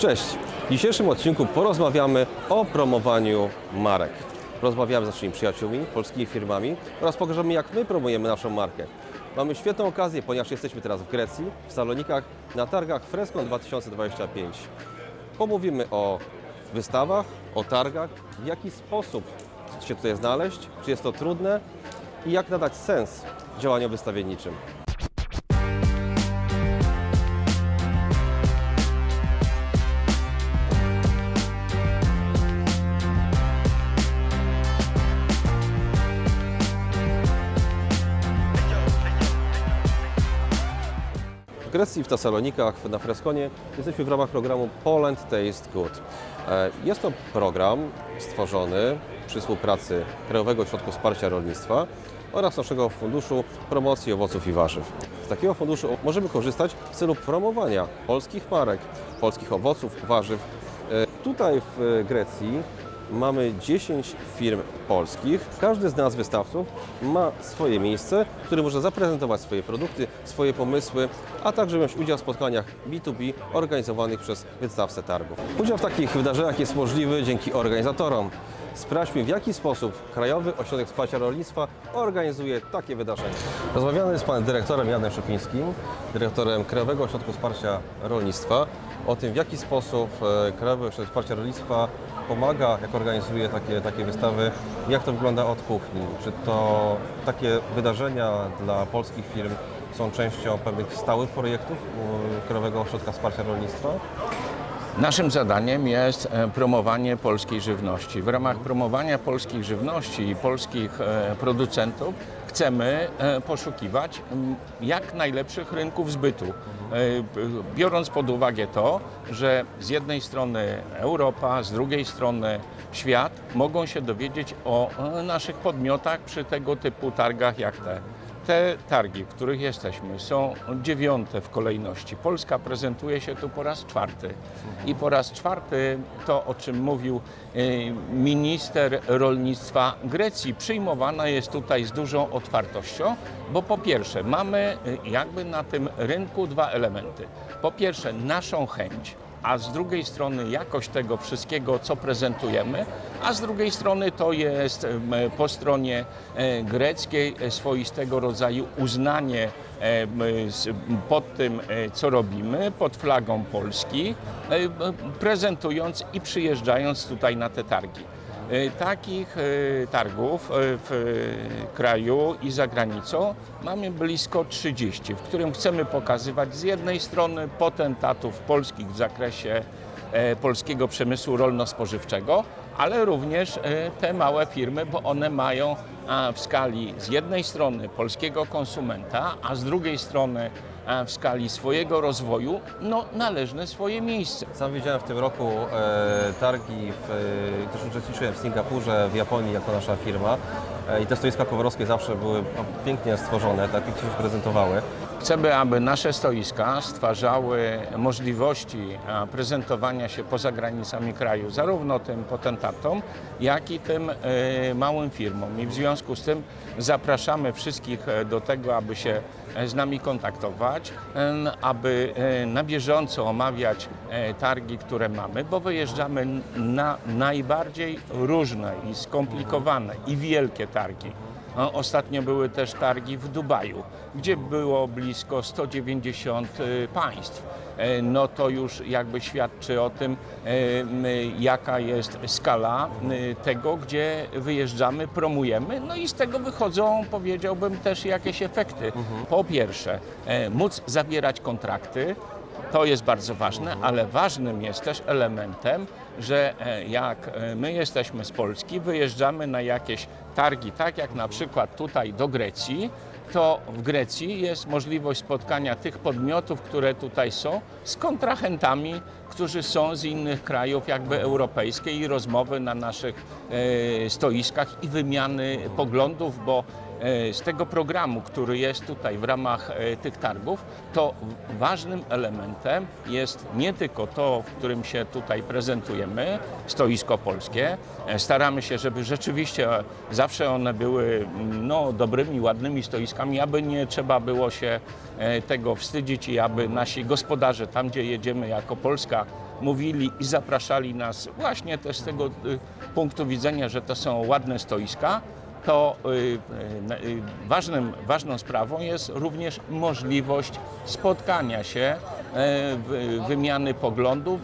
Cześć! W dzisiejszym odcinku porozmawiamy o promowaniu marek. Rozmawiamy z naszymi przyjaciółmi, polskimi firmami oraz pokażemy, jak my promujemy naszą markę. Mamy świetną okazję, ponieważ jesteśmy teraz w Grecji, w Salonikach, na targach Freskon 2025. Pomówimy o wystawach, o targach, w jaki sposób się tutaj znaleźć, czy jest to trudne i jak nadać sens działaniom wystawienniczym. W Grecji, w Tesalonikach, na Freskonie jesteśmy w ramach programu Poland Taste Good. Jest to program stworzony przy współpracy Krajowego Ośrodka Wsparcia Rolnictwa oraz naszego Funduszu Promocji Owoców i Warzyw. Z takiego funduszu możemy korzystać w celu promowania polskich marek, polskich owoców, warzyw. Tutaj w Grecji mamy 10 firm polskich. Każdy z nas, wystawców, ma swoje miejsce, w którym może zaprezentować swoje produkty, swoje pomysły, a także wziąć udział w spotkaniach B2B organizowanych przez wystawcę targów. Udział w takich wydarzeniach jest możliwy dzięki organizatorom. Sprawdźmy, w jaki sposób Krajowy Ośrodek Wsparcia Rolnictwa organizuje takie wydarzenia. Rozmawiamy z panem dyrektorem Janem Szopińskim, dyrektorem Krajowego Ośrodka Wsparcia Rolnictwa, o tym, w jaki sposób Krajowy Ośrodek Wsparcia Rolnictwa pomaga, jak organizuje takie wystawy, jak to wygląda od kuchni. Czy to takie wydarzenia dla polskich firm są częścią pewnych stałych projektów Krajowego Ośrodka Wsparcia Rolnictwa? Naszym zadaniem jest promowanie polskiej żywności. W ramach promowania polskiej żywności i polskich producentów chcemy poszukiwać jak najlepszych rynków zbytu. Biorąc pod uwagę to, że z jednej strony Europa, z drugiej strony świat mogą się dowiedzieć o naszych podmiotach przy tego typu targach jak te. Te targi, w których jesteśmy, są 9. w kolejności. Polska prezentuje się tu po raz 4. I po raz 4 to, o czym mówił minister rolnictwa Grecji, przyjmowana jest tutaj z dużą otwartością, bo po pierwsze mamy jakby na tym rynku dwa elementy. Po pierwsze naszą chęć, a z drugiej strony jakość tego wszystkiego, co prezentujemy, a z drugiej strony to jest po stronie greckiej swoistego rodzaju uznanie pod tym, co robimy, pod flagą Polski, prezentując i przyjeżdżając tutaj na te targi. Takich targów w kraju i za granicą mamy blisko 30, w którym chcemy pokazywać z jednej strony potentatów polskich w zakresie polskiego przemysłu rolno-spożywczego, ale również te małe firmy, bo one mają w skali z jednej strony polskiego konsumenta, a z drugiej strony w skali swojego rozwoju należne swoje miejsce. Sam widziałem w tym roku targi, też uczestniczyłem w Singapurze, w Japonii jako nasza firma i te stoiska coverowskie zawsze były pięknie stworzone, tak pięknie się prezentowały. Chcemy, aby nasze stoiska stwarzały możliwości prezentowania się poza granicami kraju, zarówno tym potentatom, jak i tym małym firmom. I w związku z tym zapraszamy wszystkich do tego, aby się z nami kontaktować, aby na bieżąco omawiać targi, które mamy, bo wyjeżdżamy na najbardziej różne i skomplikowane i wielkie targi. Ostatnio były też targi w Dubaju, gdzie było blisko 190 państw. No to już jakby świadczy o tym, jaka jest skala tego, gdzie wyjeżdżamy, promujemy. No i z tego wychodzą, powiedziałbym, też jakieś efekty. Po pierwsze, móc zawierać kontrakty. To jest bardzo ważne, ale ważnym jest też elementem, że jak my jesteśmy z Polski, wyjeżdżamy na jakieś targi, tak jak na przykład tutaj do Grecji, to w Grecji jest możliwość spotkania tych podmiotów, które tutaj są, z kontrahentami, którzy są z innych krajów jakby europejskich i rozmowy na naszych stoiskach i wymiany poglądów, bo z tego programu, który jest tutaj w ramach tych targów, to ważnym elementem jest nie tylko to, w którym się tutaj prezentujemy, stoisko polskie. Staramy się, żeby rzeczywiście zawsze one były dobrymi, ładnymi stoiskami, aby nie trzeba było się tego wstydzić i aby nasi gospodarze tam, gdzie jedziemy jako Polska, mówili i zapraszali nas właśnie też z tego punktu widzenia, że to są ładne stoiska, to ważną sprawą jest również możliwość spotkania się, wymiany poglądów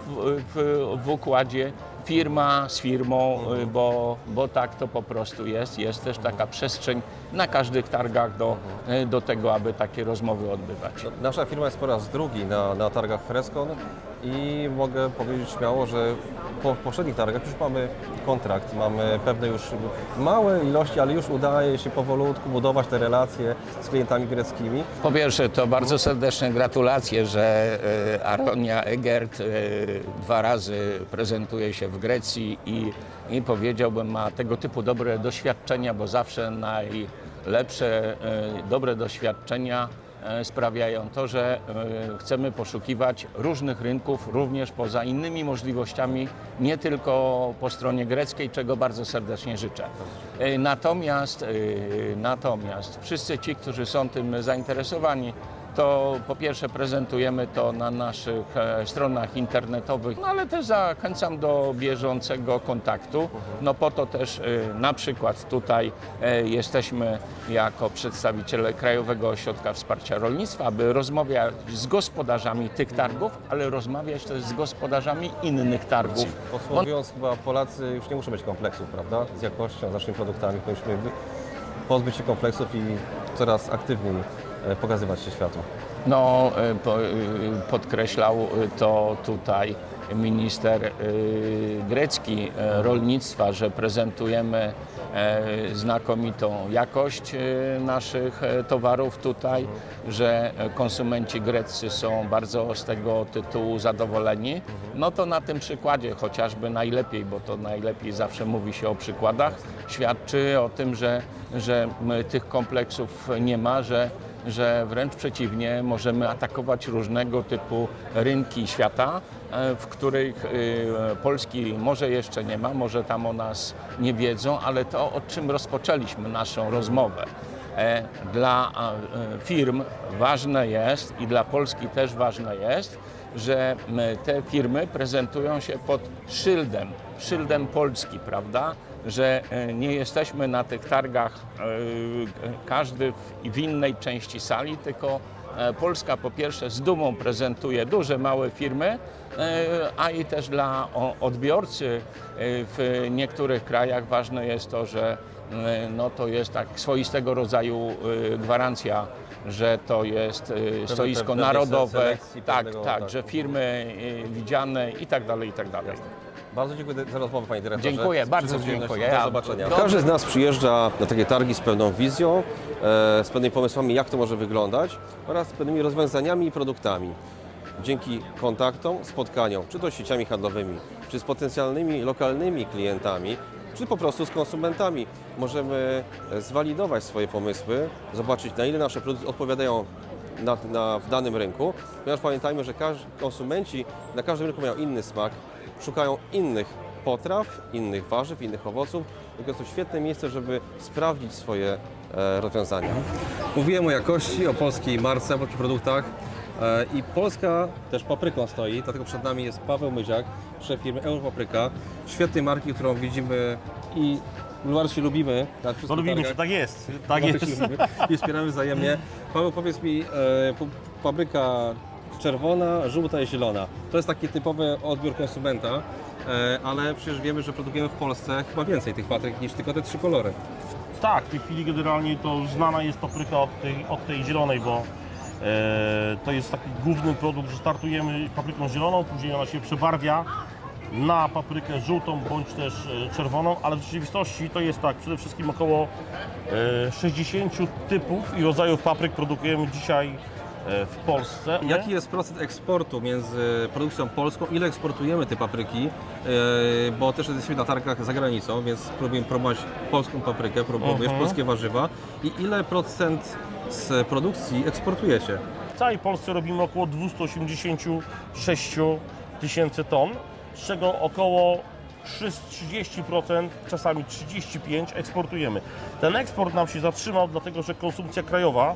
w układzie firma z firmą, bo tak to po prostu jest. Jest też taka przestrzeń na każdych targach do tego, aby takie rozmowy odbywać. Nasza firma jest po raz drugi na targach Freskon i mogę powiedzieć śmiało, że po poprzednich targach już mamy kontrakt, mamy pewne już małe ilości, ale już udaje się powolutku budować te relacje z klientami greckimi. Po pierwsze, to bardzo serdeczne gratulacje, że Aronia Egert 2 razy prezentuje się w Grecji i powiedziałbym, ma tego typu dobre doświadczenia, bo zawsze najlepsze, dobre doświadczenia sprawiają to, że chcemy poszukiwać różnych rynków, również poza innymi możliwościami, nie tylko po stronie greckiej, czego bardzo serdecznie życzę. Natomiast wszyscy ci, którzy są tym zainteresowani, to po pierwsze prezentujemy to na naszych stronach internetowych, no ale też zachęcam do bieżącego kontaktu. No po to też na przykład tutaj jesteśmy jako przedstawiciele Krajowego Ośrodka Wsparcia Rolnictwa, aby rozmawiać z gospodarzami tych targów, ale rozmawiać też z gospodarzami innych targów. Podsumowując, chyba Polacy już nie muszą mieć kompleksów, prawda? Z jakością, z naszymi produktami. Powinniśmy pozbyć się kompleksów i coraz aktywniej pokazywać się światu. No, podkreślał to tutaj minister grecki rolnictwa, że prezentujemy znakomitą jakość naszych towarów tutaj, że konsumenci greccy są bardzo z tego tytułu zadowoleni. No to na tym przykładzie chociażby najlepiej, bo to najlepiej zawsze mówi się o przykładach, świadczy o tym, że tych kompleksów nie ma, że wręcz przeciwnie, możemy atakować różnego typu rynki świata, w których Polski może jeszcze nie ma, może tam o nas nie wiedzą, ale to, o czym rozpoczęliśmy naszą rozmowę. Dla firm ważne jest i dla Polski też ważne jest, że te firmy prezentują się pod szyldem Polski, prawda? Że nie jesteśmy na tych targach każdy w innej części sali, tylko Polska po pierwsze z dumą prezentuje duże, małe firmy, a i też dla odbiorcy w niektórych krajach ważne jest to, że no to jest tak swoistego rodzaju gwarancja, że to jest stoisko narodowe, tak, że firmy widziane i tak dalej, i tak dalej. Bardzo dziękuję za rozmowę, panie dyrektorze. Dziękuję, bardzo dziękuję. Do zobaczenia. Każdy z nas przyjeżdża na takie targi z pewną wizją, z pewnymi pomysłami, jak to może wyglądać oraz z pewnymi rozwiązaniami i produktami. Dzięki kontaktom, spotkaniom, czy to z sieciami handlowymi, czy z potencjalnymi lokalnymi klientami, czy po prostu z konsumentami, możemy zwalidować swoje pomysły, zobaczyć, na ile nasze produkty odpowiadają w danym rynku, ponieważ pamiętajmy, że konsumenci na każdym rynku mają inny smak, szukają innych potraw, innych warzyw, innych owoców. Jest to świetne miejsce, żeby sprawdzić swoje rozwiązania. Mówiłem o jakości, o polskiej marce, o polskich produktach i Polska też papryką stoi, dlatego przed nami jest Paweł Myziak, szef firmy Europapryka, świetnej marki, którą widzimy i bardzo lubimy. No lubimy się, tak jest. Tak jest. I wspieramy wzajemnie. Paweł, powiedz mi, papryka czerwona, żółta i zielona. To jest taki typowy odbiór konsumenta, ale przecież wiemy, że produkujemy w Polsce chyba więcej tych papryk niż tylko te 3 kolory. Tak, w tej chwili generalnie to znana jest papryka od tej zielonej, bo to jest taki główny produkt, że startujemy papryką zieloną, później ona się przebarwia na paprykę żółtą bądź też czerwoną, ale w rzeczywistości to jest tak, przede wszystkim około 60 typów i rodzajów papryk produkujemy dzisiaj w Polsce. Jaki jest procent eksportu między produkcją polską? Ile eksportujemy te papryki? Bo też jesteśmy na targach za granicą, więc próbujemy promować polską paprykę, próbujesz polskie warzywa. I ile procent z produkcji eksportujecie? W całej Polsce robimy około 286 tysięcy ton, z czego około 30%, czasami 35% eksportujemy. Ten eksport nam się zatrzymał, dlatego że konsumpcja krajowa,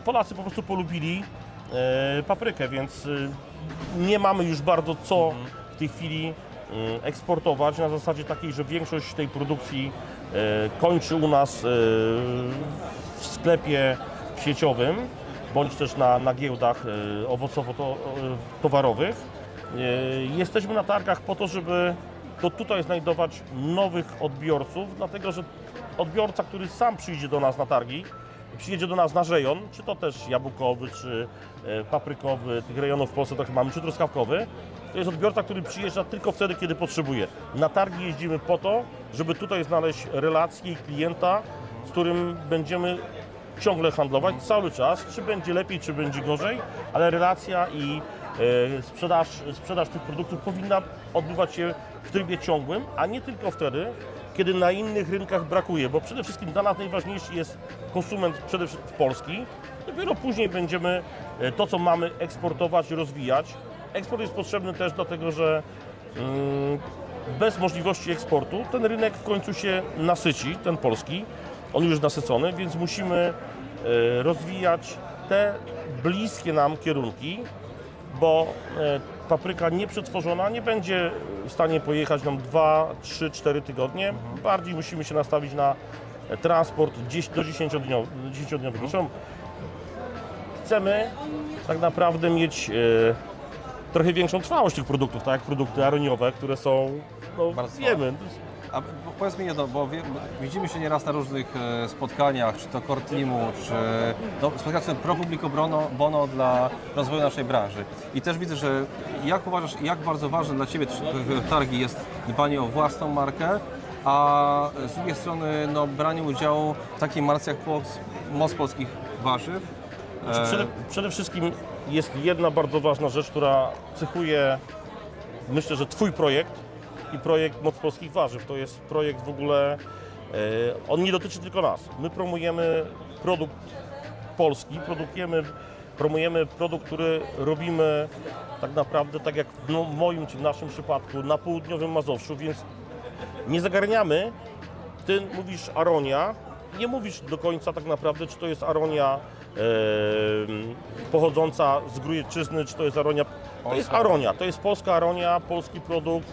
Polacy po prostu polubili paprykę, więc nie mamy już bardzo co w tej chwili eksportować na zasadzie takiej, że większość tej produkcji kończy u nas w sklepie sieciowym bądź też na giełdach owocowo-towarowych. Jesteśmy na targach po to, żeby tutaj znajdować nowych odbiorców, dlatego że odbiorca, który sam przyjdzie do nas na targi, przyjedzie do nas na rejon, czy to też jabłkowy, czy paprykowy, tych rejonów w Polsce trochę mamy, czy truskawkowy, to jest odbiorca, który przyjeżdża tylko wtedy, kiedy potrzebuje. Na targi jeździmy po to, żeby tutaj znaleźć relację i klienta, z którym będziemy ciągle handlować cały czas, czy będzie lepiej, czy będzie gorzej, ale relacja i sprzedaż tych produktów powinna odbywać się w trybie ciągłym, a nie tylko wtedy, kiedy na innych rynkach brakuje, bo przede wszystkim dla nas najważniejszy jest konsument przede wszystkim polski. Dopiero później będziemy to, co mamy, eksportować, rozwijać. Eksport jest potrzebny też dlatego, że bez możliwości eksportu ten rynek w końcu się nasyci, ten polski, on już jest nasycony, więc musimy rozwijać te bliskie nam kierunki, bo papryka nieprzetworzona nie będzie w stanie pojechać nam 2, 3, 4 tygodnie. Bardziej musimy się nastawić na transport do 10-dniowy. Zresztą chcemy tak naprawdę mieć trochę większą trwałość tych produktów, tak jak produkty aroniowe, które są, no Bardzo wiemy. A powiedz mi jedno, bo widzimy się nieraz na różnych spotkaniach, czy to Core Teamu, czy spotkaniach pro publico bono dla rozwoju naszej branży. I też widzę, że jak uważasz, jak bardzo ważne dla Ciebie targi jest dbanie o własną markę, a z drugiej strony branie udziału w takiej marce jak Moc Polskich Warzyw. Przede wszystkim jest jedna bardzo ważna rzecz, która cechuje, myślę, że Twój projekt i projekt Moc Polskich Warzyw. To jest projekt w ogóle, on nie dotyczy tylko nas. My promujemy produkt polski, promujemy produkt, który robimy tak naprawdę, tak jak w moim czy w naszym przypadku, na południowym Mazowszu, więc nie zagarniamy. Ty mówisz aronia, nie mówisz do końca tak naprawdę, czy to jest aronia pochodząca z Grójczyzny, czy to jest aronia. To jest aronia, to jest polska aronia, polski produkt,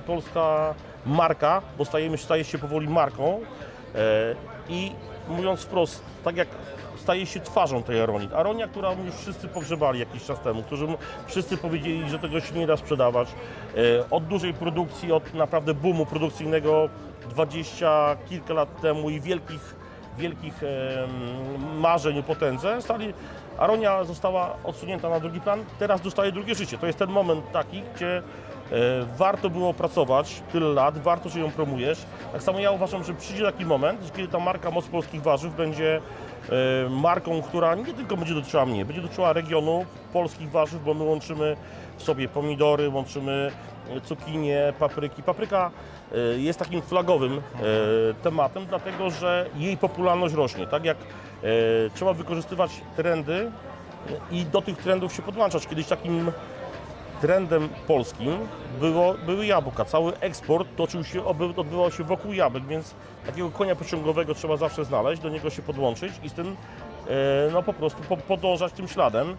polska marka, bo staje się powoli marką i mówiąc wprost, tak jak staje się twarzą tej aronii. Aronia, którą już wszyscy pogrzebali jakiś czas temu, którzy wszyscy powiedzieli, że tego się nie da sprzedawać. Od dużej produkcji, od naprawdę boomu produkcyjnego 20 kilka lat temu i wielkich marzeń o potędze, aronia została odsunięta na drugi plan, teraz dostaje drugie życie. To jest ten moment taki, gdzie warto było pracować tyle lat, warto, że ją promujesz. Tak samo ja uważam, że przyjdzie taki moment, kiedy ta marka Moc Polskich Warzyw będzie marką, która nie tylko będzie dotyczyła mnie, będzie dotyczyła regionu polskich warzyw, bo my łączymy w sobie pomidory, łączymy cukinie, papryki. Papryka jest takim flagowym tematem, dlatego że jej popularność rośnie. Tak jak trzeba wykorzystywać trendy i do tych trendów się podłączać. Kiedyś takim trendem polskim były jabłka. Cały eksport odbywał się wokół jabłek, więc takiego konia pociągowego trzeba zawsze znaleźć, do niego się podłączyć i z tym po prostu podążać tym śladem.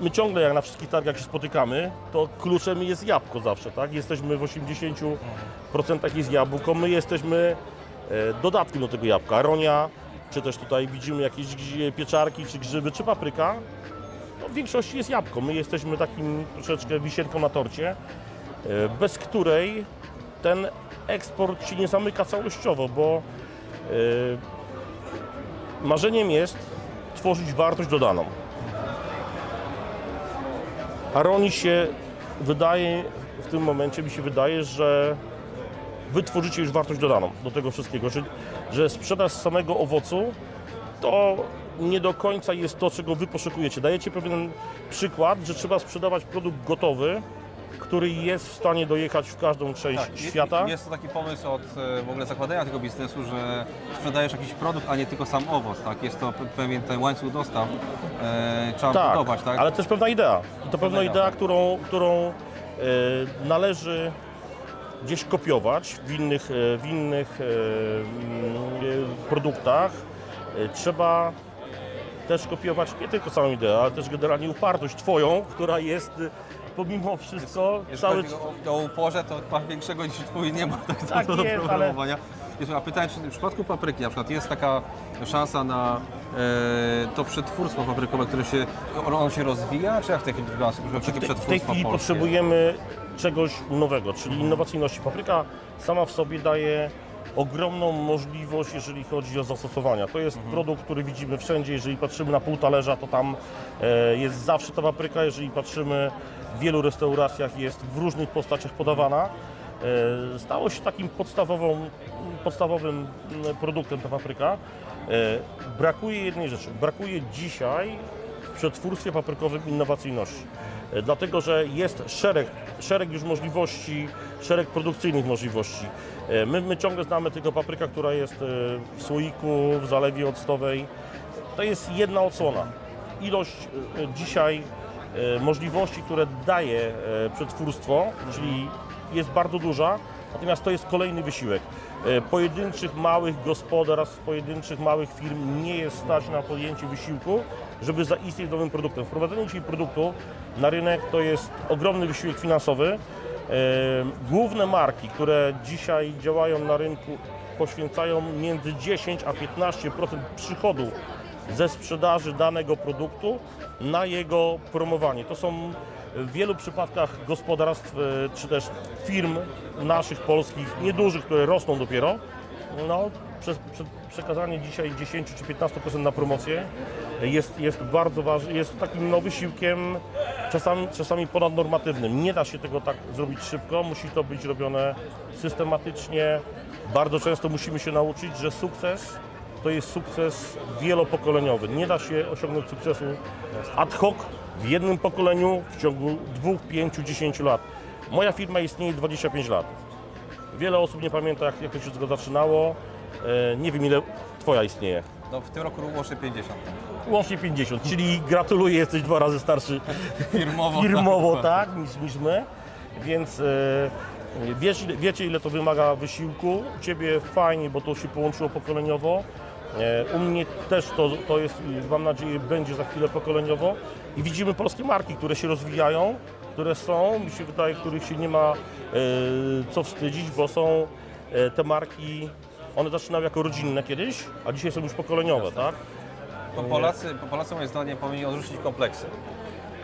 My ciągle, jak na wszystkich targach się spotykamy, to kluczem jest jabłko zawsze, tak? Jesteśmy w 80% jest jabłko, my jesteśmy dodatkiem do tego jabłka. Aronia, czy też tutaj widzimy jakieś pieczarki, czy grzyby, czy papryka. W większości jest jabłko. My jesteśmy takim troszeczkę wisienką na torcie, bez której ten eksport się nie zamyka całościowo, bo marzeniem jest tworzyć wartość dodaną. Aronii się wydaje, w tym momencie mi się wydaje, że wy tworzycie już wartość dodaną do tego wszystkiego, że sprzedaż samego owocu to nie do końca jest to, czego wy poszukujecie. Dajecie pewien przykład, że trzeba sprzedawać produkt gotowy, który jest w stanie dojechać w każdą część świata. Jest to taki pomysł od w ogóle zakładania tego biznesu, że sprzedajesz jakiś produkt, a nie tylko sam owoc. Tak? Jest to pewien ten łańcuch dostaw, trzeba budować. Tak? Ale też pewna idea. I to pewna idea, którą należy gdzieś kopiować w innych produktach. Trzeba też kopiować nie tylko samą ideę, ale też generalnie upartość Twoją, która jest pomimo wszystko cały... O uporze to chyba większego niż twój nie ma Tak do jest, programowania. A pytanie, czy w przypadku papryki na przykład jest taka szansa na to przetwórstwo paprykowe, które ono się rozwija, czy jak w tej chwili wygląda takie W tej przetwórstwo chwili polskie? potrzebujemy czegoś nowego, czyli innowacyjności. Papryka sama w sobie daje ogromną możliwość, jeżeli chodzi o zastosowania. To jest produkt, który widzimy wszędzie. Jeżeli patrzymy na pół talerza, to tam jest zawsze ta papryka. Jeżeli patrzymy w wielu restauracjach, jest w różnych postaciach podawana. Stało się takim podstawowym produktem ta papryka. Brakuje jednej rzeczy. Brakuje dzisiaj w przetwórstwie paprykowym innowacyjności. Dlatego, że jest szereg już możliwości, szereg produkcyjnych możliwości. My ciągle znamy tylko papryka, która jest w słoiku, w zalewie octowej. To jest jedna odsłona. Ilość dzisiaj możliwości, które daje przetwórstwo, czyli jest bardzo duża, natomiast to jest kolejny wysiłek. Pojedynczych małych gospodarstw, pojedynczych małych firm nie jest stać na podjęcie wysiłku, żeby zaistnieć z nowym produktem. Wprowadzenie dzisiaj produktu na rynek to jest ogromny wysiłek finansowy. Główne marki, które dzisiaj działają na rynku, poświęcają między 10 a 15% przychodu ze sprzedaży danego produktu na jego promowanie. To są w wielu przypadkach gospodarstw czy też firm naszych polskich, niedużych, które rosną dopiero. Przekazanie dzisiaj 10 czy 15% na promocję jest bardzo ważne, jest takim wysiłkiem czasami ponadnormatywnym. Nie da się tego tak zrobić szybko, musi to być robione systematycznie. Bardzo często musimy się nauczyć, że sukces to jest sukces wielopokoleniowy. Nie da się osiągnąć sukcesu ad hoc w jednym pokoleniu w ciągu 2, 5, 10 lat. Moja firma istnieje 25 lat. Wiele osób nie pamięta, jak to się zaczynało. Nie wiem, ile Twoja istnieje. No, w tym roku łącznie 50. Łącznie 50, czyli gratuluję, jesteś 2 razy starszy firmowo tak, niż my. Więc wiecie, ile to wymaga wysiłku. U Ciebie fajnie, bo to się połączyło pokoleniowo. U mnie też to jest, mam nadzieję, będzie za chwilę pokoleniowo. I widzimy polskie marki, które się rozwijają, które są, mi się wydaje, których się nie ma co wstydzić, bo są te marki, one zaczynały jako rodzinne kiedyś, a dzisiaj są już pokoleniowe, tak? Polacy moim zdaniem powinni odrzucić kompleksy.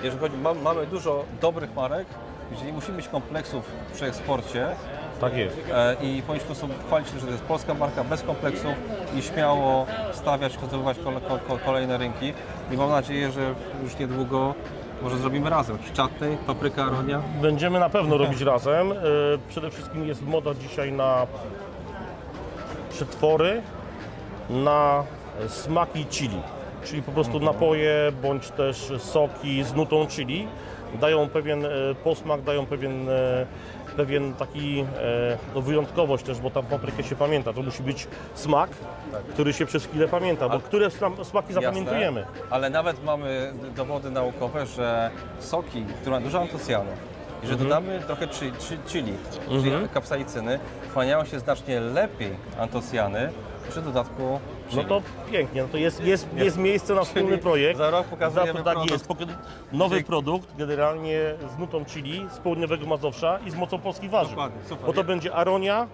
Jeżeli chodzi, mamy dużo dobrych marek, gdzie nie musimy mieć kompleksów przy eksporcie. Tak jest. I powinniśmy się chwalić tym, że to jest polska marka bez kompleksów i śmiało stawiać, kontynuować kolejne rynki. I mam nadzieję, że już niedługo może zrobimy razem. Czatnej, papryka, aronia. Będziemy na pewno robić razem. Przede wszystkim jest moda dzisiaj na przetwory, na smaki chili. Czyli po prostu napoje, bądź też soki z nutą chili. Dają pewien posmak, dają pewien taki wyjątkowość też, bo tam paprykę się pamięta. To musi być smak, który się przez chwilę pamięta, bo które smaki zapamiętujemy. Jasne, ale nawet mamy dowody naukowe, że soki, które mają dużo antocjanów, i że dodamy trochę chili, czyli kapsaicyny, wchłaniają się znacznie lepiej antocjany przy dodatku chili. No to pięknie, no to jest miejsce na wspólny projekt. Za rok pokazujemy Tak jest, nowy produkt generalnie z nutą chili z południowego Mazowsza i z mocą polskich warzyw. Dokładnie, super. Bo to będzie aronia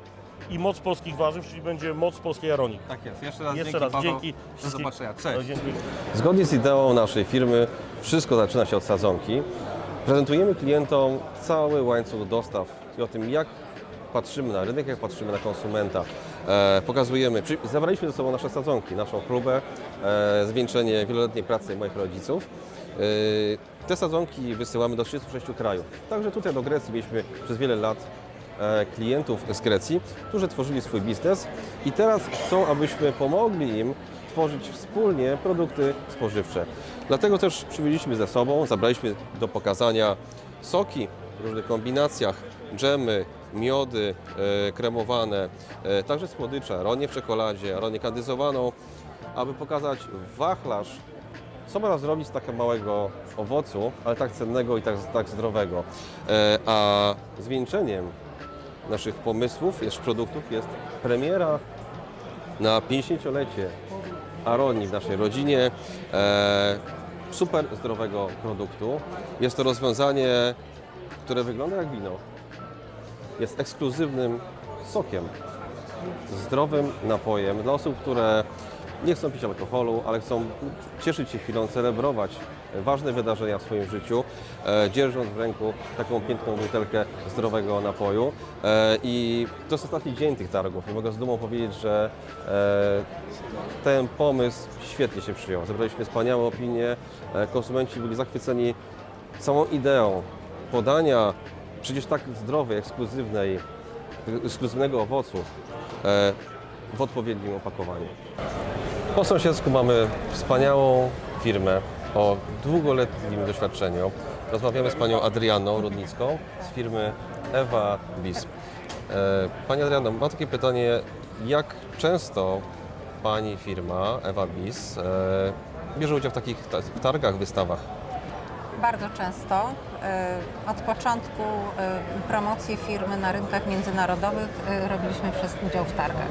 i moc polskich warzyw, czyli będzie moc polskiej aronii. Tak jest. Jeszcze raz Jeszcze dzięki, raz, Paweł. dzięki. Do zobaczenia. Cześć. Dziękuję. Zgodnie z ideą naszej firmy wszystko zaczyna się od sadzonki. Prezentujemy klientom cały łańcuch dostaw i o tym, jak patrzymy na rynek, jak patrzymy na konsumenta. Pokazujemy, zabraliśmy ze sobą nasze sadzonki, naszą chlubę, zwieńczenie wieloletniej pracy moich rodziców. Te sadzonki wysyłamy do 36 krajów. Także tutaj do Grecji mieliśmy przez wiele lat klientów z Grecji, którzy tworzyli swój biznes i teraz chcą, abyśmy pomogli im tworzyć wspólnie produkty spożywcze. Dlatego też przywieźliśmy ze sobą, zabraliśmy do pokazania soki w różnych kombinacjach, dżemy, miody kremowane, także słodycze, aronię w czekoladzie, aronię kandyzowaną, aby pokazać wachlarz, co można zrobić z takiego małego owocu, ale tak cennego i tak zdrowego. A zwieńczeniem naszych pomysłów, produktów jest premiera na 50-lecie Aronii w naszej rodzinie super zdrowego produktu. Jest to rozwiązanie, które wygląda jak wino. Jest ekskluzywnym sokiem, zdrowym napojem dla osób, które nie chcą pić alkoholu, ale chcą cieszyć się chwilą, celebrować ważne wydarzenia w swoim życiu, dzierżąc w ręku taką piękną butelkę zdrowego napoju. I to jest ostatni dzień tych targów i mogę z dumą powiedzieć, że ten pomysł świetnie się przyjął. Zebraliśmy wspaniałe opinie, konsumenci byli zachwyceni całą ideą podania przecież tak zdrowej, ekskluzywnego owocu w odpowiednim opakowaniu. Po sąsiedzku mamy wspaniałą firmę o długoletnim doświadczeniu. Rozmawiamy z panią Adrianną Rudnicką z firmy Ewa Bis. Pani Adriano, mam takie pytanie, jak często pani firma Ewa Bis bierze udział w takich targach, wystawach? Bardzo często. Od początku promocji firmy na rynkach międzynarodowych robiliśmy przez udział w targach.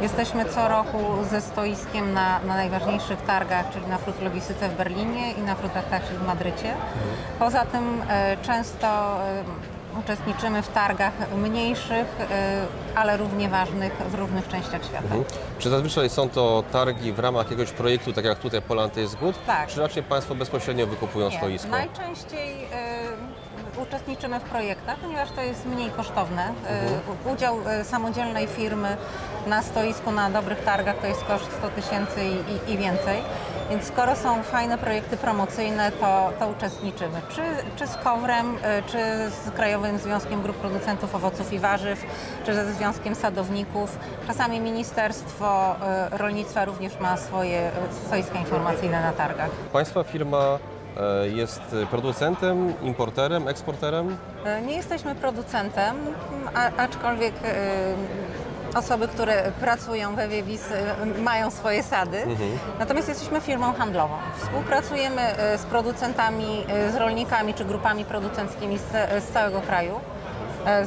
Jesteśmy co roku ze stoiskiem na najważniejszych targach, czyli na Fruitlogistyce w Berlinie i na Fruitactach w Madrycie. Poza tym często uczestniczymy w targach mniejszych, ale równie ważnych w różnych częściach świata. Czy zazwyczaj są to targi w ramach jakiegoś projektu, tak jak tutaj Poland Taste Good? Tak. Czy raczej Państwo bezpośrednio wykupują stoisko? Najczęściej uczestniczymy w projektach, ponieważ to jest mniej kosztowne. Udział samodzielnej firmy na stoisku na dobrych targach to jest koszt 100 000 i więcej. Więc skoro są fajne projekty promocyjne, to uczestniczymy. Czy z KOWR-em, czy z Krajowym Związkiem Grup Producentów Owoców i Warzyw, czy ze Związkiem Sadowników. Czasami Ministerstwo Rolnictwa również ma swoje stoiska informacyjne na targach. Państwa firma jest producentem, importerem, eksporterem? Nie jesteśmy producentem, aczkolwiek osoby, które pracują w Ewie Bis mają swoje sady. Natomiast jesteśmy firmą handlową. Współpracujemy z producentami, z rolnikami czy grupami producenckimi z całego kraju,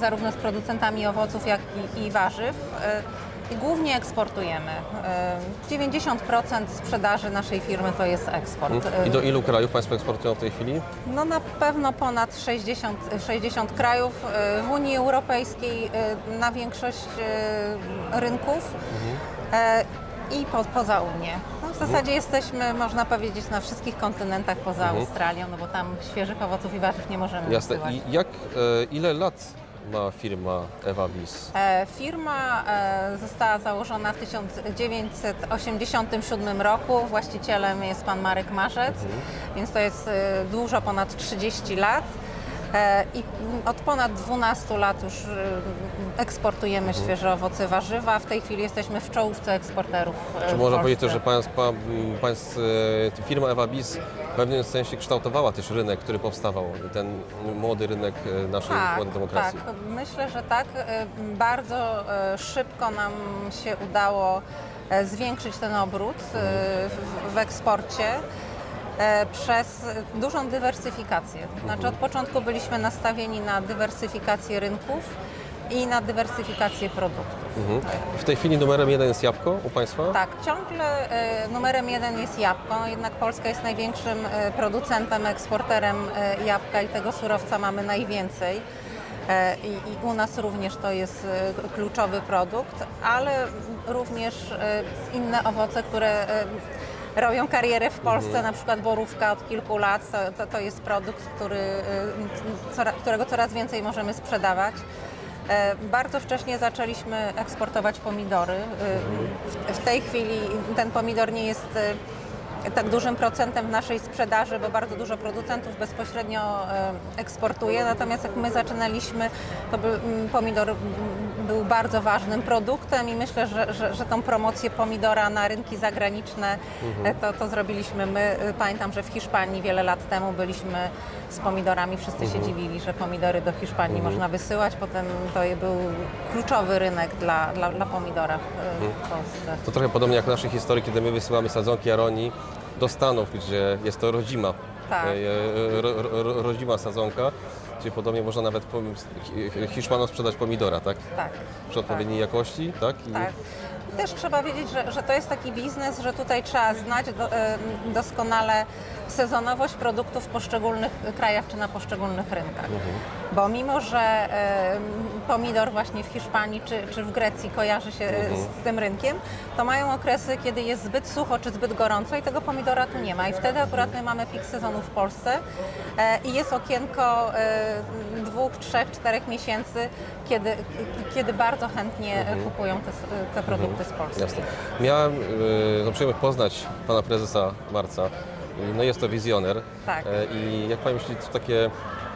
zarówno z producentami owoców, jak i warzyw. I głównie eksportujemy. 90% sprzedaży naszej firmy to jest eksport. I do ilu krajów Państwo eksportują w tej chwili? No na pewno ponad 60 krajów w Unii Europejskiej, na większość rynków i poza Unię. No w zasadzie jesteśmy, można powiedzieć, na wszystkich kontynentach poza Australią, no bo tam świeżych owoców i warzyw nie możemy Jasne. wysyłać. I ile lat ma firma Ewa Bis? Firma została założona w 1987 roku. Właścicielem jest pan Marek Marzec, więc to jest dużo ponad 30 lat. I od ponad 12 lat już eksportujemy świeże owoce, warzywa. W tej chwili jesteśmy w czołówce eksporterów. Czy można powiedzieć też, że firma Ewa Bis w pewnym sensie kształtowała też rynek, który powstawał, ten młody rynek naszej młodej demokracji? Tak, myślę, że tak. Bardzo szybko nam się udało zwiększyć ten obrót w eksporcie przez dużą dywersyfikację. Znaczy od początku byliśmy nastawieni na dywersyfikację rynków i na dywersyfikację produktów. W tej chwili numerem 1 jest jabłko u Państwa? Tak, ciągle numerem 1 jest jabłko, jednak Polska jest największym producentem, eksporterem jabłka i tego surowca mamy najwięcej. I u nas również to jest kluczowy produkt, ale również inne owoce, które robią karierę w Polsce, na przykład borówka od kilku lat, to jest produkt, którego coraz więcej możemy sprzedawać. Bardzo wcześnie zaczęliśmy eksportować pomidory. W tej chwili ten pomidor nie jest tak dużym procentem w naszej sprzedaży, bo bardzo dużo producentów bezpośrednio eksportuje. Natomiast jak my zaczynaliśmy, to pomidor był bardzo ważnym produktem i myślę, że tą promocję pomidora na rynki zagraniczne to zrobiliśmy my. Pamiętam, że w Hiszpanii wiele lat temu byliśmy z pomidorami. Wszyscy się dziwili, że pomidory do Hiszpanii można wysyłać. Potem to był kluczowy rynek dla pomidora w Polsce. To trochę podobnie jak w naszej historii, kiedy my wysyłamy sadzonki aronii do Stanów, gdzie jest to rodzima, rodzima sadzonka, gdzie podobnie można nawet Hiszpanom sprzedać pomidora, tak? Tak. Przy odpowiedniej jakości, tak? Tak. Też trzeba wiedzieć, że to jest taki biznes, że tutaj trzeba znać doskonale sezonowość produktów w poszczególnych krajach czy na poszczególnych rynkach. Bo mimo, że pomidor właśnie w Hiszpanii czy w Grecji kojarzy się z tym rynkiem, to mają okresy, kiedy jest zbyt sucho czy zbyt gorąco i tego pomidora tu nie ma. I wtedy akurat my mamy pik sezonu w Polsce i jest okienko 2, 3, 4 miesięcy, kiedy bardzo chętnie kupują te produkty z Polski. Jasne. Miałem przyjemność poznać pana prezesa Marca. No jest to wizjoner. Tak. I jak pani myśli, to takie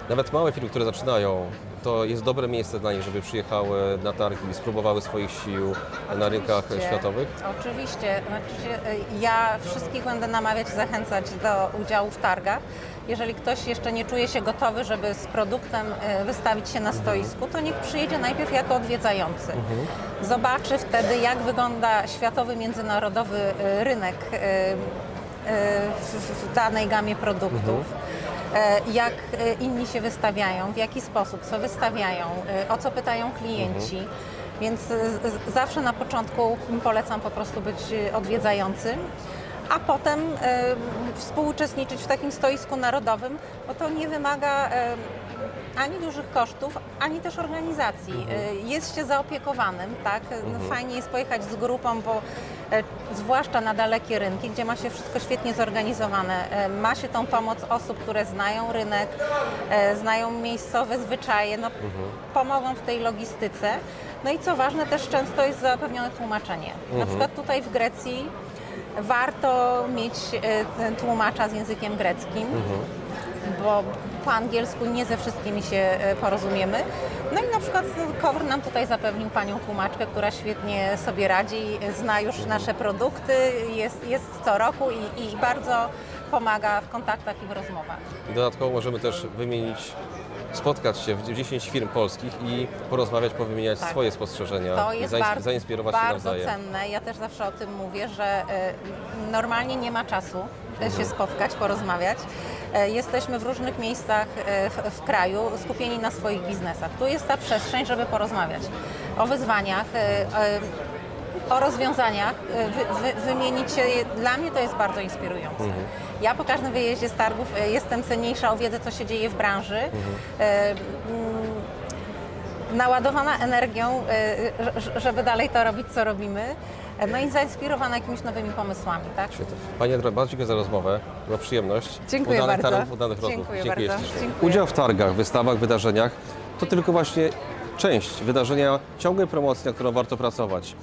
nawet małe firmy, które zaczynają, to jest dobre miejsce dla nich, żeby przyjechały na targi, spróbowały swoich sił na rynkach światowych? Oczywiście. Znaczy, ja wszystkich będę namawiać, zachęcać do udziału w targach. Jeżeli ktoś jeszcze nie czuje się gotowy, żeby z produktem wystawić się na stoisku, to niech przyjedzie najpierw jako odwiedzający. Zobaczy wtedy, jak wygląda światowy, międzynarodowy rynek w danej gamie produktów. Jak inni się wystawiają, w jaki sposób, co wystawiają, o co pytają klienci. Więc zawsze na początku polecam po prostu być odwiedzającym, a potem współuczestniczyć w takim stoisku narodowym, bo to nie wymaga ani dużych kosztów, ani też organizacji. Jest się zaopiekowanym, tak? Fajnie jest pojechać z grupą, bo zwłaszcza na dalekie rynki, gdzie ma się wszystko świetnie zorganizowane. Ma się tą pomoc osób, które znają rynek, znają miejscowe zwyczaje, no, pomogą w tej logistyce. No i co ważne, też często jest zapewnione tłumaczenie. Na przykład tutaj w Grecji warto mieć tłumacza z językiem greckim, bo po angielsku nie ze wszystkimi się porozumiemy. No i na przykład KOWR nam tutaj zapewnił panią tłumaczkę, która świetnie sobie radzi, zna już nasze produkty, jest co roku i bardzo pomaga w kontaktach i w rozmowach. Dodatkowo możemy też spotkać się w 10 firm polskich i porozmawiać, powymieniać swoje spostrzeżenia To i jest zainspirować się bardzo nawzajem. cenne. Ja też zawsze o tym mówię, że normalnie nie ma czasu się spotkać, porozmawiać. Jesteśmy w różnych miejscach w kraju, skupieni na swoich biznesach. Tu jest ta przestrzeń, żeby porozmawiać o wyzwaniach, o rozwiązaniach, wymienić się. Dla mnie to jest bardzo inspirujące. Ja po każdym wyjeździe z targów jestem cenniejsza o wiedzę, co się dzieje w branży. Naładowana energią, żeby dalej to robić, co robimy. No i zainspirowana jakimiś nowymi pomysłami, tak? Świetnie. Pani Andra, bardzo dziękuję za rozmowę. Była przyjemność. Dziękuję udanych bardzo. Targów, udanych rozmów. Dziękuję Dziękuję bardzo. ślicznie. Dziękuję. Udział w targach, wystawach, wydarzeniach to tylko właśnie część wydarzenia ciągłej promocji, na którą warto pracować.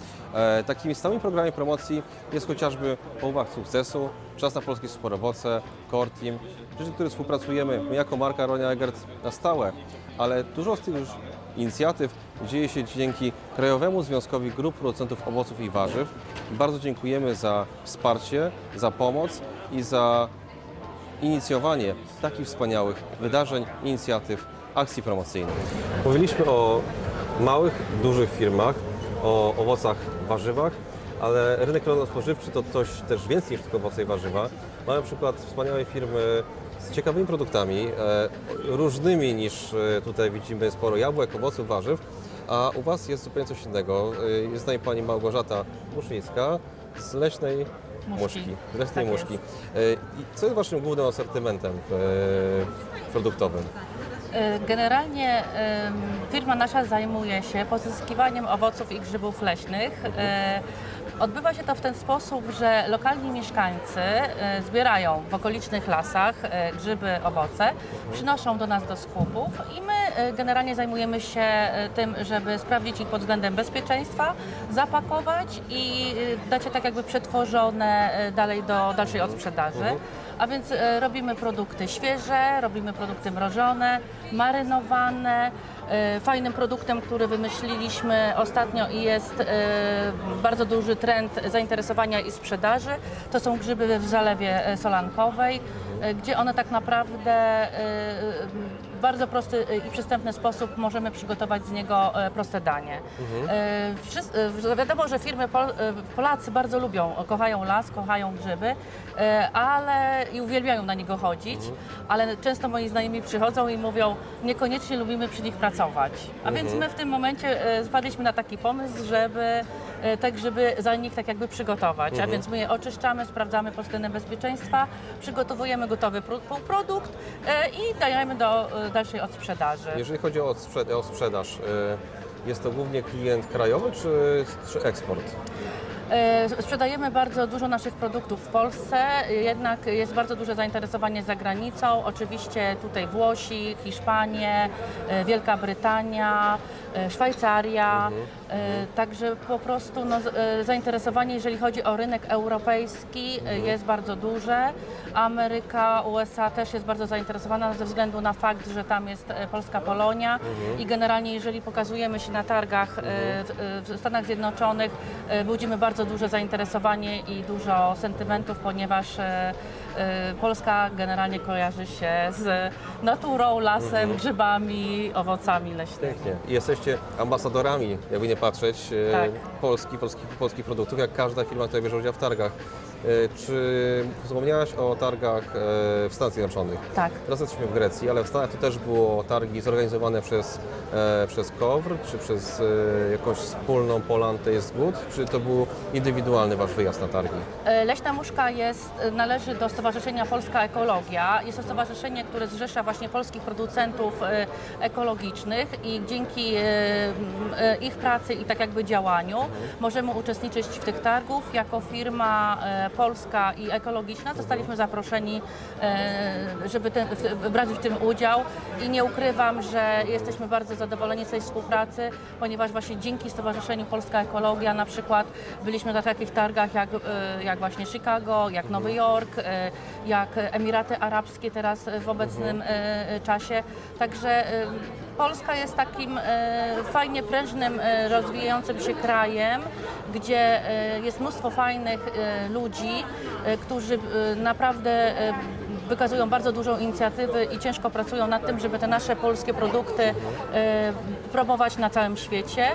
Takimi stałymi programami promocji jest chociażby Połówek Sukcesu, Czas na polskie superowoce, Core Team, rzeczy, które współpracujemy my jako marka Aronia Eggert na stałe, ale dużo z tych już inicjatyw dzieje się dzięki Krajowemu Związkowi Grup Producentów Owoców i Warzyw. Bardzo dziękujemy za wsparcie, za pomoc i za inicjowanie takich wspaniałych wydarzeń, inicjatyw, akcji promocyjnych. Mówiliśmy o małych, dużych firmach, o owocach, warzywach, ale rynek rolno-spożywczy to coś też więcej niż tylko owoce i warzywa. Mamy na przykład wspaniałe firmy z ciekawymi produktami, różnymi niż tutaj widzimy sporo jabłek, owoców, warzyw, a u Was jest zupełnie coś innego. Jest z nami Pani Małgorzata Muszyńska z Leśnej Muszki. Z Leśnej Tak Muszki. I co jest Waszym głównym asortymentem produktowym? Generalnie firma nasza zajmuje się pozyskiwaniem owoców i grzybów leśnych. Odbywa się to w ten sposób, że lokalni mieszkańcy zbierają w okolicznych lasach grzyby, owoce, przynoszą do nas do skupów i my generalnie zajmujemy się tym, żeby sprawdzić ich pod względem bezpieczeństwa, zapakować i dać je tak jakby przetworzone dalej do dalszej odsprzedaży. A więc robimy produkty świeże, robimy produkty mrożone, marynowane. Fajnym produktem, który wymyśliliśmy ostatnio i jest bardzo duży trend zainteresowania i sprzedaży, to są grzyby w zalewie solankowej, gdzie one tak naprawdę w bardzo prosty i przystępny sposób możemy przygotować z niego proste danie. Wiadomo, że Polacy bardzo lubią, kochają las, kochają grzyby, ale i uwielbiają na niego chodzić, ale często moi znajomi przychodzą i mówią, niekoniecznie lubimy przy nich pracować. A więc my w tym momencie wpadliśmy na taki pomysł, żeby tak żeby za nich tak jakby przygotować. A więc my je oczyszczamy, sprawdzamy pod względem bezpieczeństwa, przygotowujemy gotowy półprodukt i dajemy do dalszej odsprzedaży. Jeżeli chodzi o sprzedaż, jest to głównie klient krajowy czy eksport? Sprzedajemy bardzo dużo naszych produktów w Polsce, jednak jest bardzo duże zainteresowanie za granicą. Oczywiście tutaj Włosi, Hiszpanie, Wielka Brytania, Szwajcaria. Także po prostu zainteresowanie, jeżeli chodzi o rynek europejski, jest bardzo duże. Ameryka, USA też jest bardzo zainteresowana ze względu na fakt, że tam jest polska Polonia i generalnie jeżeli pokazujemy się na targach w Stanach Zjednoczonych, budzimy bardzo duże zainteresowanie i dużo sentymentów, ponieważ Polska generalnie kojarzy się z naturą, lasem, grzybami, owocami leśnymi. Pięknie. I jesteście ambasadorami, jakby nie patrzeć, Tak. polskich produktów, jak każda firma, która bierze udział w targach. Czy wspomniałaś o targach w Stanach Zjednoczonych? Tak. Teraz jesteśmy w Grecji, ale w Stanach to też było targi zorganizowane przez KOWR, czy przez jakąś wspólną Poland Taste Good, czy to był indywidualny Wasz wyjazd na targi? Leśna Muszka należy do Stowarzyszenia Polska Ekologia. Jest to stowarzyszenie, które zrzesza właśnie polskich producentów ekologicznych i dzięki ich pracy i tak jakby działaniu możemy uczestniczyć w tych targów. Jako firma polska i ekologiczna zostaliśmy zaproszeni, żeby brać w tym udział i nie ukrywam, że jesteśmy bardzo zadowoleni z tej współpracy, ponieważ właśnie dzięki Stowarzyszeniu Polska Ekologia na przykład byliśmy na takich targach jak właśnie Chicago, jak Nowy Jork, jak Emiraty Arabskie teraz w obecnym czasie. Także Polska jest takim fajnie prężnym, rozwijającym się krajem, gdzie jest mnóstwo fajnych ludzi, którzy naprawdę wykazują bardzo dużą inicjatywę i ciężko pracują nad tym, żeby te nasze polskie produkty promować na całym świecie.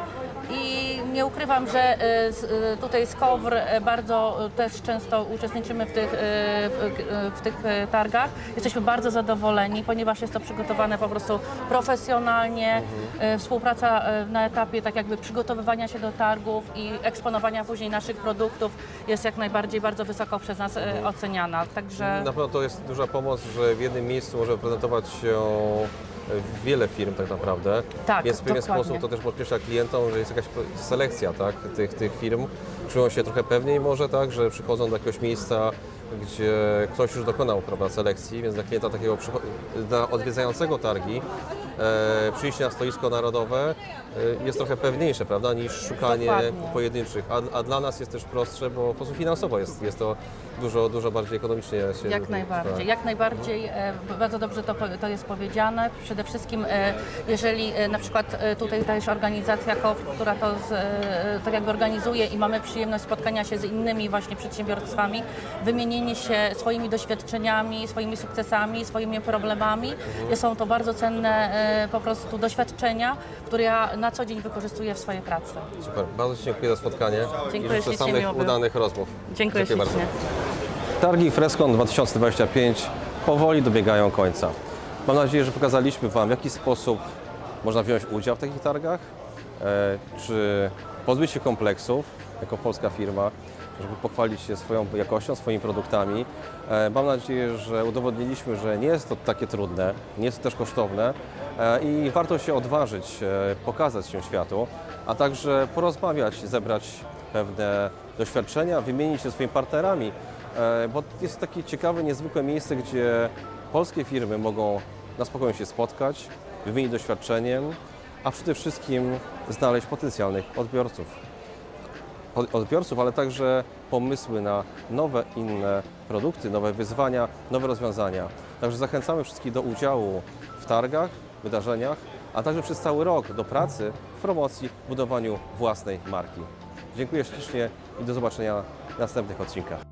I nie ukrywam, że tutaj z KOWR bardzo też często uczestniczymy w tych targach. Jesteśmy bardzo zadowoleni, ponieważ jest to przygotowane po prostu profesjonalnie. Współpraca na etapie tak jakby przygotowywania się do targów i eksponowania później naszych produktów jest jak najbardziej bardzo wysoko przez nas oceniana. Także Na pewno to jest duża pomoc, że w jednym miejscu może prezentować się wiele firm tak naprawdę, Tak, więc w pewien dokładnie. sposób to też podkreśla klientom, że jest jakaś selekcja, tak, tych firm. Czują się trochę pewniej może, tak, że przychodzą do jakiegoś miejsca, gdzie ktoś już dokonał, prawda, selekcji, więc dla klienta takiego dla odwiedzającego targi przyjście na stoisko narodowe jest trochę pewniejsze, prawda, niż szukanie Dokładnie. pojedynczych, a dla nas jest też prostsze, bo po prostu finansowo jest to dużo bardziej ekonomicznie się jak najbardziej, tak. jak najbardziej, bardzo dobrze to jest powiedziane. Przede wszystkim, jeżeli na przykład tutaj też organizacja KOWR, która to tak jakby organizuje i mamy przyjemność spotkania się z innymi właśnie przedsiębiorstwami, wymienienie się swoimi doświadczeniami, swoimi sukcesami, swoimi problemami. Są to bardzo cenne po prostu doświadczenia, które ja na co dzień wykorzystuję w swojej pracy. Super, bardzo Ci dziękuję za spotkanie Dziękuję i życzę ślicznie, samych miło było. udanych rozmów. Dziękuję bardzo. ślicznie. Targi Freskon 2025 powoli dobiegają końca. Mam nadzieję, że pokazaliśmy Wam, w jaki sposób można wziąć udział w takich targach, czy pozbyć się kompleksów jako polska firma, żeby pochwalić się swoją jakością, swoimi produktami. Mam nadzieję, że udowodniliśmy, że nie jest to takie trudne, nie jest to też kosztowne i warto się odważyć, pokazać się światu, a także porozmawiać, zebrać pewne doświadczenia, wymienić się swoimi partnerami, bo jest takie ciekawe, niezwykłe miejsce, gdzie polskie firmy mogą na spokojnie się spotkać, wymienić doświadczeniem, a przede wszystkim znaleźć potencjalnych odbiorców, ale także pomysły na nowe, inne produkty, nowe wyzwania, nowe rozwiązania. Także zachęcamy wszystkich do udziału w targach, wydarzeniach, a także przez cały rok do pracy w promocji, budowaniu własnej marki. Dziękuję ślicznie i do zobaczenia w następnych odcinkach.